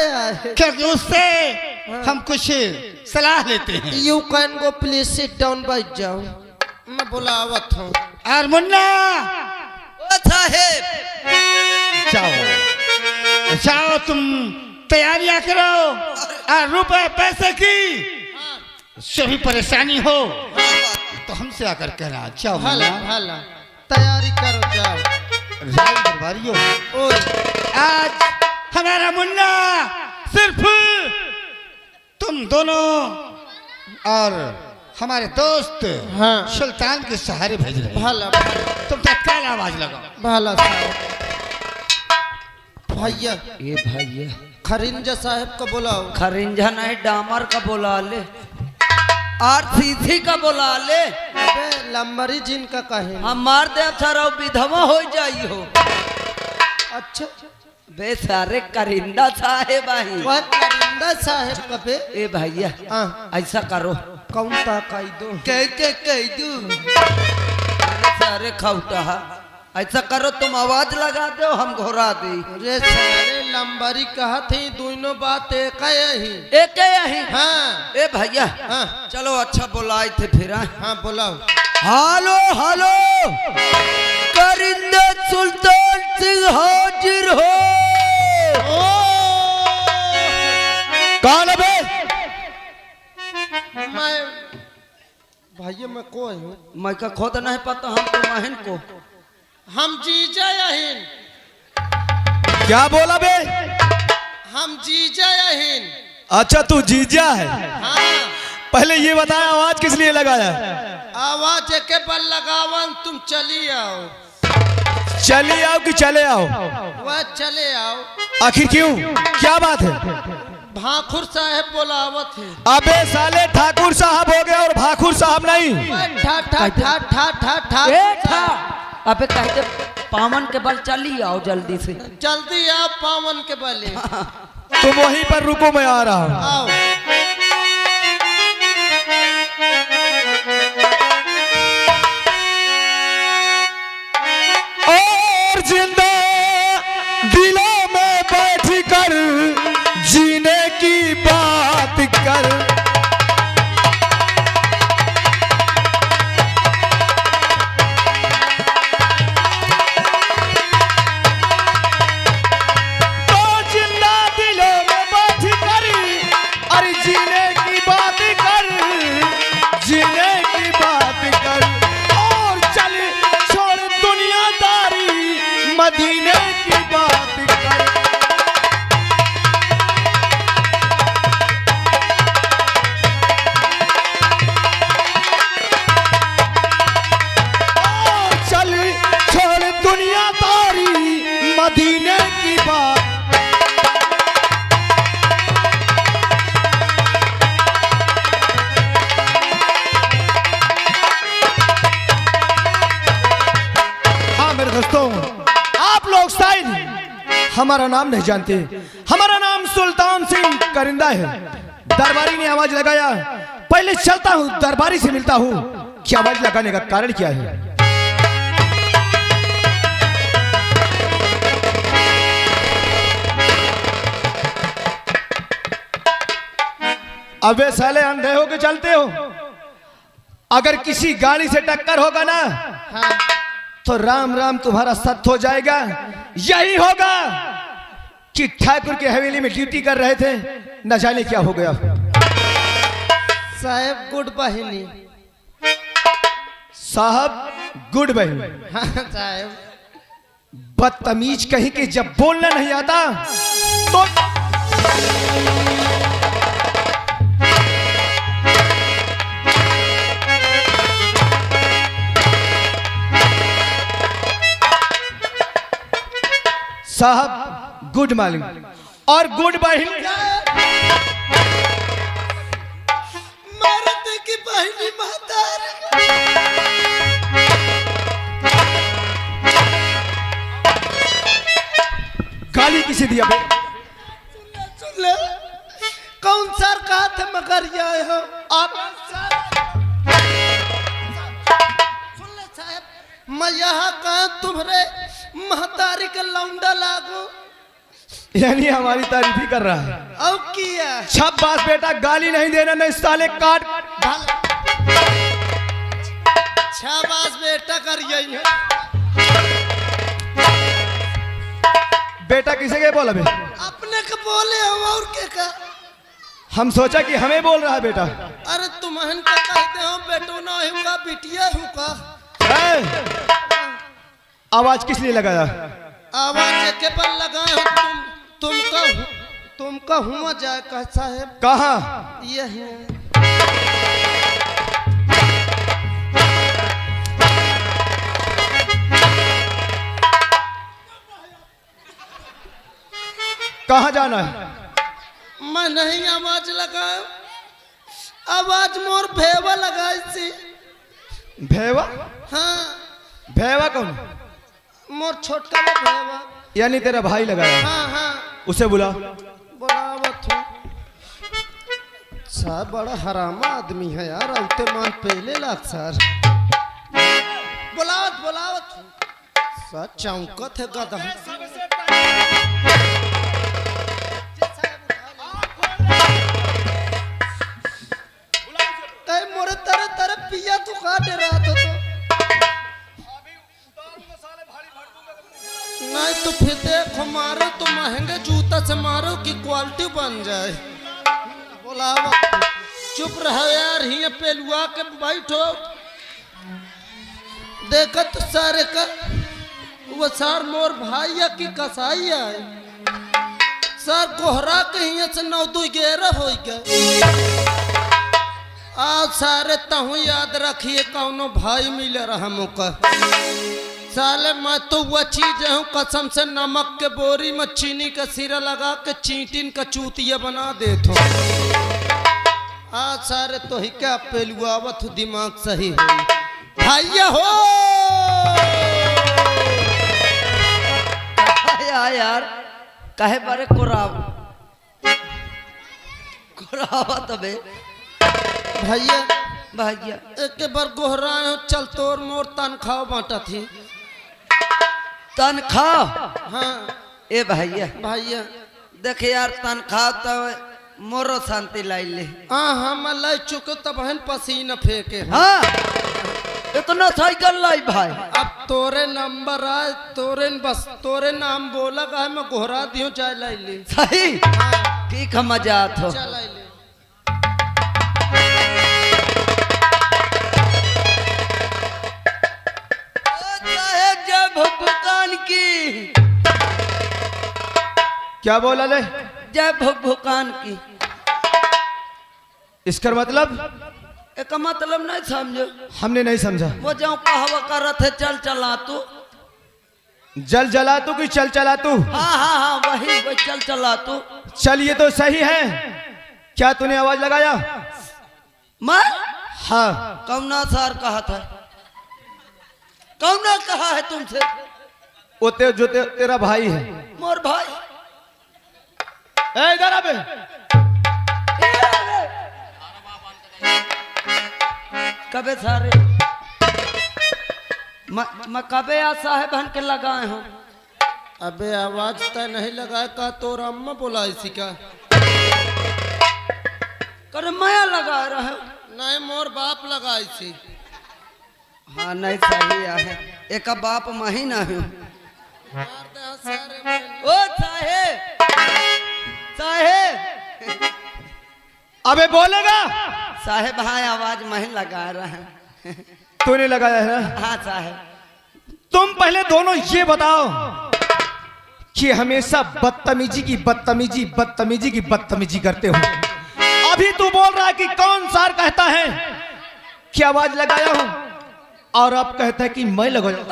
आए क्योंकि उससे हम कुछ सलाह लेते हैं। You can go please sit down बैठ जाओ, मैं बुलावत हूँ। और मुन्ना साहेब जाओ जाओ, तुम तैयारियां करो और रुपए पैसे की जो भी परेशानी हो तो हमसे आकर कहना। जाओ भला भला तैयारी करो, जाओ। राज दरबारियों, आज हमारा मुन्ना सिर्फ तुम दोनों और हमारे दोस्त सुल्तान के सहारे भेज रहे हैं। भला तुम तत्काल आवाज लगाओ। भला साहब, भैया ये भैया खरिंजा साहब को बुलाओ। खरिंजा नहीं, डामर का बुला ले और सीधी का बुला ले। अबे लंबरी जिनका कहे हम मार दे अच्छा विधवा हो जाई हो। अच्छा बे सारे करिंदा साहेब आई। वह करिंदा साहब का बे। ए भैया ऐसा करो, कौन ता कही दो कह दू सारे खौटा। ऐसा करो तुम आवाज लगा दो, हम घोरा दे। रे सारे लंबरी कहा थी, दोनों बात एक ही। एक यही। हाँ ए भैया चलो अच्छा बुलाए थे फिर। हाँ बुलाओ। हेलो हेलो, करिंदा सुल्तान सिंह हाजिर हो। कौन है बे? मैं भैया मैं को हूँ। मैं का खुद नहीं पता, हम तो महन को। हम जीजा यहीन। क्या बोला बे? हम जीजा यहीन। अच्छा तू जीजा है। हाँ पहले ये बताया आवाज किस लिए लगाया? आवाज के बल लगावन, तुम चली आओ। चली आओ कि चले आओ? वह चले आओ। आखिर क्यों, क्या बात है? भाखुर साहब बोलावत है। अबे साले ठाकुर साहब हो गए और भाखुर साहब नहीं। ठा ठा ठा ठा ठा ठा ए ठा, अबे कहते पावन के बल चली आओ जल्दी से। जल्दी आओ पावन के बले। तुम वहीं पर रुको, मैं आ रहा हूँ। आओ। और जिंदा दिलों में बैठ कर जीने की बात कर। तो जिंदा दिलों में बैठ कर अरे जीने की बात कर, जीने की बात कर। और चल छोड़ दुनियादारी, मदीने की बात कर। और चल छोड़ दुनियादारी, मदीने की बात। हाँ मेरे दोस्तों, आप लोग शायद हमारा नाम नहीं जानते। हमारा नाम सुल्तान सिंह करिंदा है। दरबारी ने आवाज लगाया, पहले चलता हूँ दरबारी से मिलता हूँ कि आवाज लगाने का कारण क्या है। अबे साले अंधे हो के चलते हो? अगर किसी गाड़ी से टक्कर होगा ना तो राम राम तुम्हारा सत्य हो जाएगा। यही होगा कि ठाकुर की हवेली में ड्यूटी कर रहे थे, न जाने क्या हो गया। साहब गुड बहिनी। साहब गुड बहन। हाँ साहब। बदतमीज कहीं के, जब बोलना नहीं आता तो साहब गुड मालिक और गुड बहन। मर्द की बहनी महतारी। गाली किसे दिया बे? सुन ले, कौन सर कहा थे मगर आए हो आप? सुन ले साहब, मैं यहाँ कहा तुम्हारे महतारी के लौंडा लागू। यानी हमारी तारीफ ही कर रहा है। अब किया शाबाश बेटा, गाली नहीं देना, नहीं साले काट। शाबाश बेटा कर यही बेटा किसे के बोला बे? अपने को बोले हम और के का। हम सोचा कि हमें बोल रहा है बेटा। अरे तुम्हें का कहते हो बेटो ना हुआ बिटिया हुआ। आवाज किस लिए लगाया? आवाज के पर लगाए हो तुमका हुआ जाए कह साहेब। कहाँ? यही कहाँ जाना है? मैं नहीं आवाज लगाया, आवाज मोर भेवा लगाई सी। भेवा? हाँ भेवा कौन? मोर छोटका वो भेवा। यानी तेरा भाई लगाया? हाँ हाँ उसे बुला। बुलावत हूँ। साहब बड़ा हरामा आदमी है यार, औते मान पहले लाख सर। बुलावत बुलावत हूँ। सर चौंकत है गधा। मोरे तरह तरह पिया तू खा दे रहा था तो नहीं तो फिर देखो मारो तो महंगे जूता से मारो की क्वालिटी बन जाए। बोलावा चुप रहो यार, ही पेलुआ के बैठो। देखा तो सारे का वो सार मोर भाई या की कसाई है सर कोहरा के ही से 9-2-11 हो गया। आज सारे तहु याद रखिए कौनो भाई मिले रहा मुका। साले मैं तो वह चीज हूँ कसम से नमक के बोरी में चीनी का सिरा लगा के चींटिन का चूतिया बना देते हो। आज सारे तो ही क्या पेलुआवत हो, दिमाग सही हो भैया हो। यार कहे बारे कोरावा तबे भैया भैया एक बार गोहराए हो, चल तोर मोर तनख्वाह बांटा थी। तनख्वाह? हाँ ए भैया भैया देख यार, तनख्वाह तो मोरो शांति लाई ले। हाँ हाँ मैं लाई चुके तब बहन पसीना फेंके। हाँ इतना साइकिल लाई भाई। अब तोरे नंबर आए तोरे बस तोरे नाम बोला का मैं गोहरा दियो चाय लाई ले। सही हाँ ठीक है, मजा आता चाय लाई ले। जय भुकान की। क्या बोला ले? जय भुकान की। इसका मतलब? एक मतलब नहीं समझो। हमने नहीं समझा। वो जाऊं कहवा करत है चल चला तू। जल जला तू कि चल चला तू? हाँ हाँ हाँ वही चल चला तू। चल ये तो सही है। क्या तूने आवाज लगाया? मैं? हाँ। कौना सार कहा था? कौना कहा है तुमसे? वो तेरा भाई है। मोर भाई? इधर आ बे। कबे सारे मैं कबे आ साहेब हन के लगाए हूँ। अबे आवाज तय नहीं लगाए का तोर अम्मा बोला इसी का। करे माया लगा रहे हो? नहीं मोर बाप लगा इसी। हाँ नहीं सही है, एक बाप मही ना हूँ। ओ साहेब साहेब अबे बोलेगा? साहेब हाँ आवाज मही लगा रहे हैं। तूने लगाया है ना? हाँ साहेब। तुम पहले दोनों ये बताओ कि हमेशा बदतमीजी की बदतमीजी करते हो। अभी तू बोल रहा है कि कौन सार कहता है कि आवाज लगाया हूं, और अब कहता है कि मैं लगाया।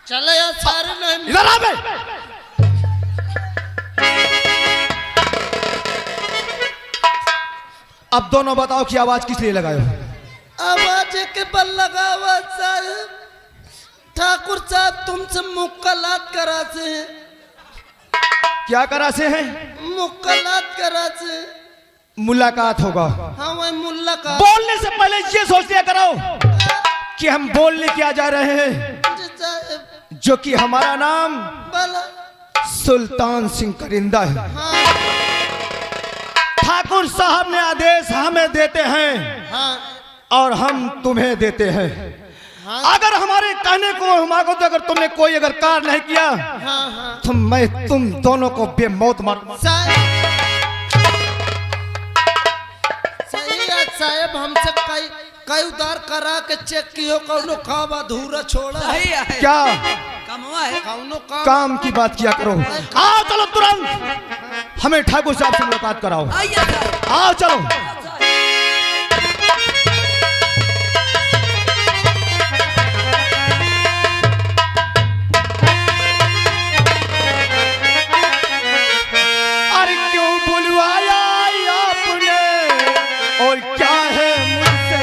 चले यार सारे नहीं। इधर आ बे। अब दोनों बताओ कि आवाज किस लिए लगाए हो? आवाज के बल लगा हुआ साहब ठाकुर साहब तुमसे मुक्कालात कराते हैं। क्या करा से हैं? मुक्कालात कराते हैं। मुलाकात होगा। हाँ वही मुलाकात। बोलने से पहले ये सोच लिया करो कि हम बोलने क्या जा रहे हैं, जी साहब। जो कि हमारा नाम बोला। सुल्तान सिंह करिंदा है। हाँ ठाकुर साहब ने आदेश हमें देते हैं हाँ और हम तुम्हें देते हैं। हाँ अगर हमारे कहने को मांगो तो अगर तुमने कोई अगर कार्य नहीं किया हाँ हाँ तो मैं तुम दोनों को बेमौत मारूंगा। सही है साहब, हमसे कई उधार करा के चेक कियो, कौनो काम अधूरा छोड़ा है। सही है। क्या कमवा है। कौनो काम काम की बात किया करो। आओ चलो तुरंत हमें ठाकुर साहब से मुलाकात कराओ। आइए सर। आओ चलो। अरे क्यों बुलवाया आपने और क्या है मुझसे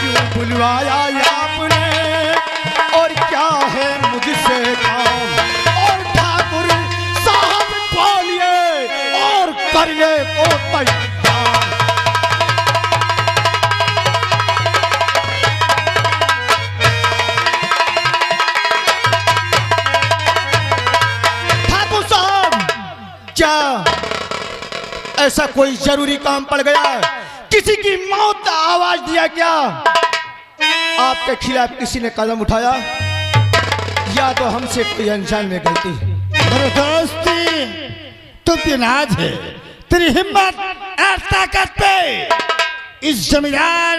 क्यों बुलवाया आपने और क्या है मुझसे काम, और ठाकुर साहब बोलिए और करने को तैयार। ठाकुर साहब क्या ऐसा कोई जरूरी काम पड़ गया, किसी की मौत का आवाज दिया क्या, आपके खिलाफ किसी ने कदम उठाया, या तो हमसे कोई अनजान में गलती? मेरे दोस्ती तू नाज है, तेरी हिम्मत और ताकत पे इस जमींदार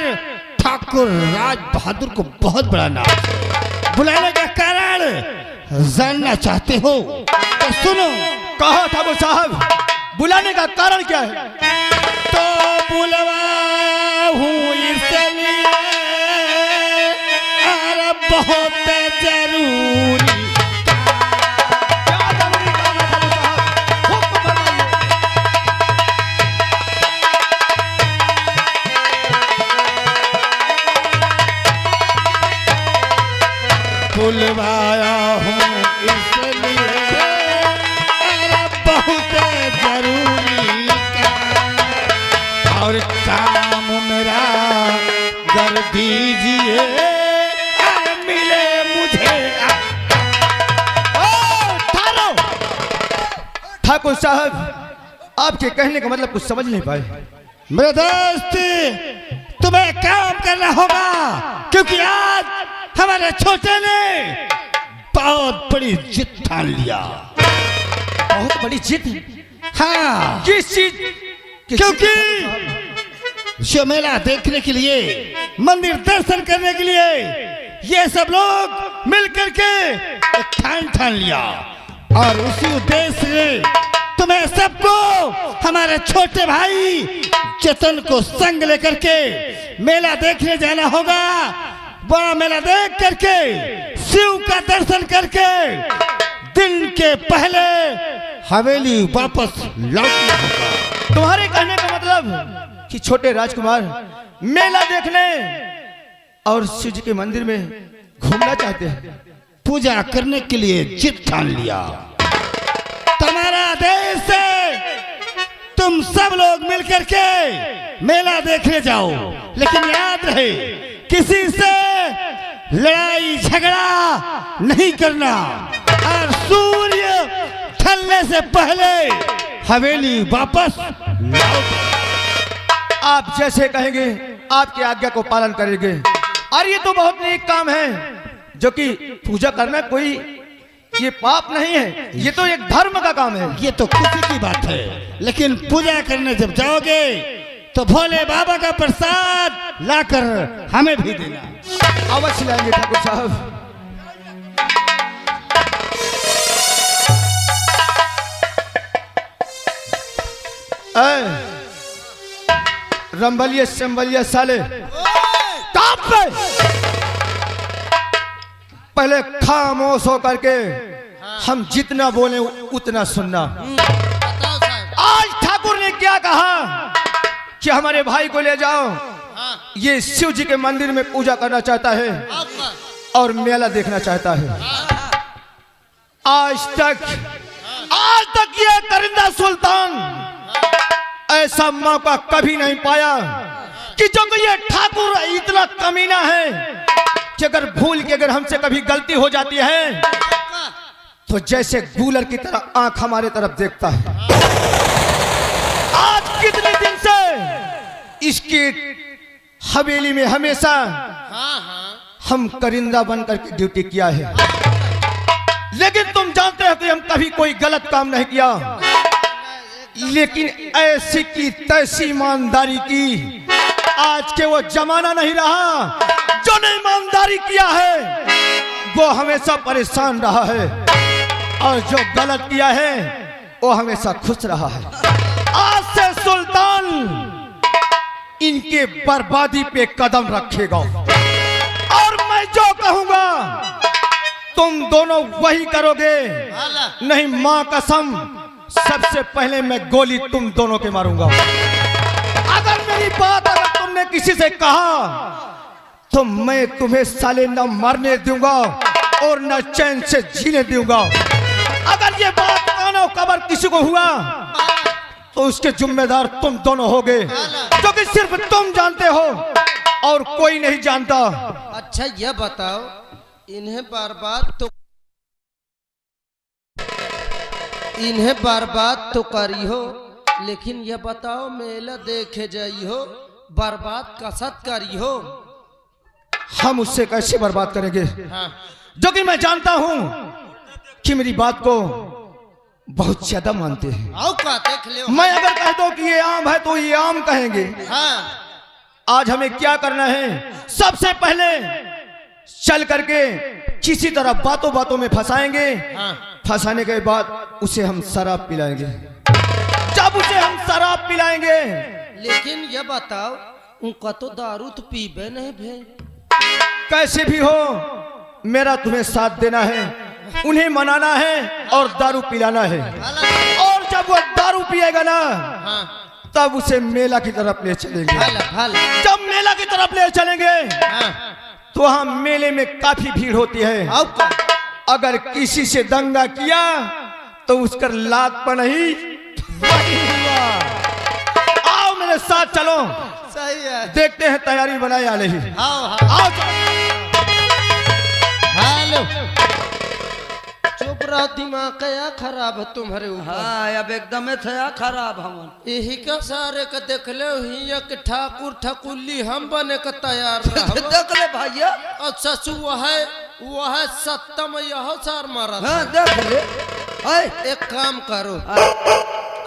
ठाकुर राज बहादुर को बहुत बड़ा नाज है। बुलाने का कारण जानना चाहते हो तो सुनो। कहा ठाकुर साहब, बुलाने का कारण क्या है? तो बुलवा हूँ इसलिए और बहुत जरूरी। क्या जरूरी काम है ठाकुर साहब? हुक्म फरमाइए। बुलवाया हूँ इसलिए अरे बहुत जरूरी और काम मेरा कर दीजिए अरे मिले मुझे। ठहरो। ठाकुर साहब आपके कहने का मतलब कुछ समझ नहीं पाए। मेरे दोस्त तुम्हें काम करना होगा, क्योंकि आज हमारे छोटे ने बहुत बड़ी जिद ठान लिया। बहुत बड़ी जिद? हाँ, किस चीज? क्योंकि जो मेला देखने के लिए, मंदिर दर्शन करने के लिए ये सब लोग मिलकर के एक ठान लिया, और उसी उद्देश्य से तुम्हें सबको हमारे छोटे भाई चेतन को संग लेकर के मेला देखने जाना होगा। बड़ा मेला देख करके शिव का दर्शन करके दिन के पहले हवेली वापस लौटना होगा। तुम्हारे कहने का मतलब कि छोटे राजकुमार मेला देखने और शिव जी के मंदिर में घूमना चाहते हैं, पूजा करने के लिए जिद ठान लिया। तुम्हारा देश से तुम सब लोग मिलकर के मेला देखने जाओ, लेकिन याद रहे किसी से लड़ाई झगड़ा नहीं करना, और सूर्य ढलने से पहले हवेली वापस लौट। आप जैसे कहेंगे आपकी आज्ञा को पालन करेंगे। और ये तो बहुत नेक काम है, जो कि पूजा करना कोई ये पाप नहीं है, ये तो एक धर्म का काम है। ये तो खुशी की बात है, लेकिन पूजा करने जब जाओगे तो भोले बाबा का प्रसाद लाकर हमें भी देना। अवश्य लाएंगे ठाकुर साहब। रंबलिया संबलिया साले टॉप पे पहले खामोश होकर के हम जितना बोले उतना सुनना। क्या कहा कि हमारे भाई को ले जाओ, हाँ ये शिव जी के मंदिर में पूजा करना चाहता है आपका और मेला देखना चाहता है। आज तक ये करिंदा सुल्तान ऐसा मौका कभी नहीं पाया कि जो कि ये ठाकुर इतना कमीना है कि अगर भूल के अगर हमसे कभी गलती हो जाती है तो जैसे गूलर की तरह आंख हमारे तरफ देखता है। आज कितने दिन से इसकी हवेली में हमेशा हाँ हाँ हम करिंदा बनकर के ड्यूटी किया है, लेकिन तुम जानते हो कि हम कभी कोई गलत काम नहीं किया, लेकिन ऐसी की तैसी ईमानदारी की आज के वो जमाना नहीं रहा। जो ने ईमानदारी किया है वो हमेशा परेशान रहा है और जो गलत किया है वो हमेशा खुश रहा है। आज से सुल्तान इनके बर्बादी पे कदम रखेगा और मैं जो कहूंगा तुम दोनों वही करोगे। हाला नहीं मां कसम, सबसे पहले मैं गोली तुम दोनों के मारूंगा। अगर मेरी बात अगर तुमने किसी से कहा तो मैं तुम्हें साले न मरने दूंगा और न चैन से जीने दूंगा। अगर ये बात कानो कबर किसी को हुआ तो उसके जिम्मेदार तुम दोनों होगे, क्योंकि सिर्फ तुम जानते हो और कोई नहीं जानता। अच्छा ये बताओ, इन्हें बर्बाद तो करी हो, लेकिन ये बताओ मेला देखे जाई हो, बर्बाद कसत करी हो। हम उससे कैसे बर्बाद करेंगे हाँ जो कि मैं जानता हूं कि मेरी बात को बहुत ज्यादा मानते हैं। आओ का देख ले। मैं अगर कह दो कि ये आम है तो ये आम कहेंगे। हाँ आज हमें क्या करना है, सबसे पहले चल करके किसी तरह बातों बातों में फंसाएंगे। हाँ फंसाने के बाद उसे हम शराब पिलाएंगे। जब उसे हम शराब पिलाएंगे, लेकिन ये बताओ उनका तो दारू तो पीबे नहीं भे। कैसे भी हो मेरा तुम्हें साथ देना है, उन्हें मनाना है और दारू पिलाना है। और जब वो दारू पिएगा ना हाँ तब उसे मेला की तरफ ले चलेंगे। भला जब मेला की तरफ ले चलेंगे हाँ तो वहां मेले में काफी भीड़ होती है। आओ का अगर किसी से दंगा किया तो उसका लात पर नहीं हुआ। आओ मेरे साथ चलो, सही है। देखते हैं तैयारी बनाई या नहीं। आओ हाँ आओ चलो। हेलो चुप रहो, दिमाग क्या खराब है तुम्हारे ऊपर। हाँ अब एकदम थया खराब हम। यही का सारे का देख ले हिया के ठाकुर ठकुल्ली हम बने का तैयार रहो। देख ले भैया। और ससु वह सत्तम यह सार मारा था। हाँ देख ले। आए एक काम करो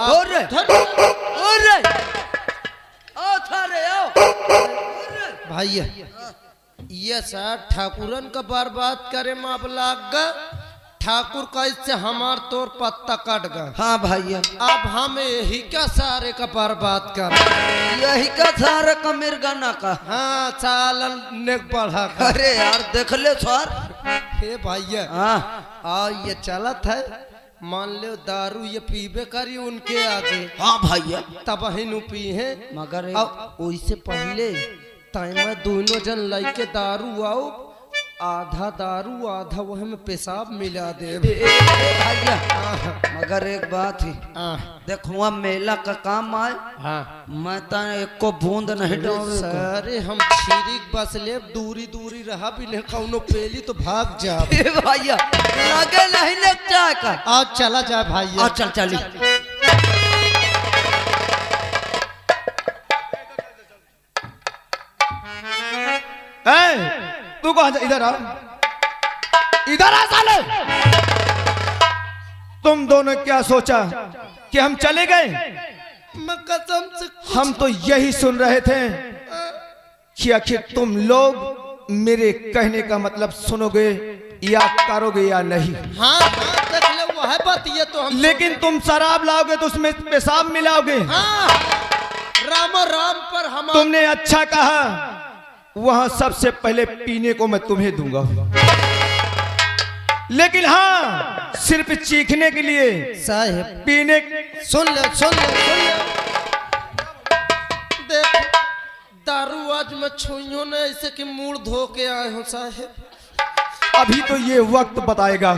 और रे धर- और रे आओ थारे आओ भैया ये सर ठाकुरन का बर्बाद करे माप लाग गा, ठाकुर का इससे हमार तोर पत्ता कट गा। हाँ भैया अब हम यही का सारे का बर्बाद कर। यही का सारा का मिर्गाना का। हाँ सालन ने बढ़ा कर। अरे यार देख ले सर। हे भैया हाँ आ ये चलत है, मान लो दारू ये पीबे करी उनके आगे, हाँ भैया तब ही पी है। मगर अब उससे पहले टाइम दोनों जन लइके दारू आओ, आधा दारू आधा वह में पेशाब मिला दे। भैया मगर एक बात ही देखो मेला का काम आए। हाँ मैं तो एक को बूंद नहीं डाले। सारे हम छिरिक बस ले दूरी दूरी रहा भी नहीं कौनो पेली तो भाग जा। भैया लगे नहीं लगता का। आज चला जा भाई। आ चल चली। तू कहां जा, इधर आ, इधर आ साले। तुम दोनों क्या सोचा कि हम चले गए? मैं कसम से हम तो यही सुन रहे थे कि आखिर तुम लोग मेरे कहने का मतलब सुनोगे या करोगे या नहीं। हाँ हाँ देख ले वह बात ये तो हम। लेकिन तुम शराब लाओगे तो उसमें पेशाब मिलाओगे। हाँ राम राम पर हम। तुमने अच्छा कहा, वहां सबसे पहले पीने को मैं तुम्हें दूंगा, लेकिन हाँ सिर्फ चीखने के लिए। साहेब पीने सुन ले सुन ले सुन ले। आज मैं छुइयों ने ऐसे कि मूड धो के आए हो साहेब। अभी तो ये वक्त बताएगा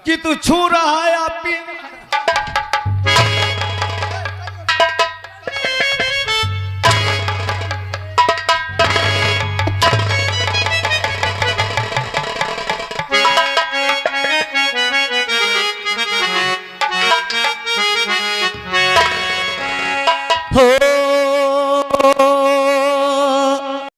कि तू छू रहा है या पी।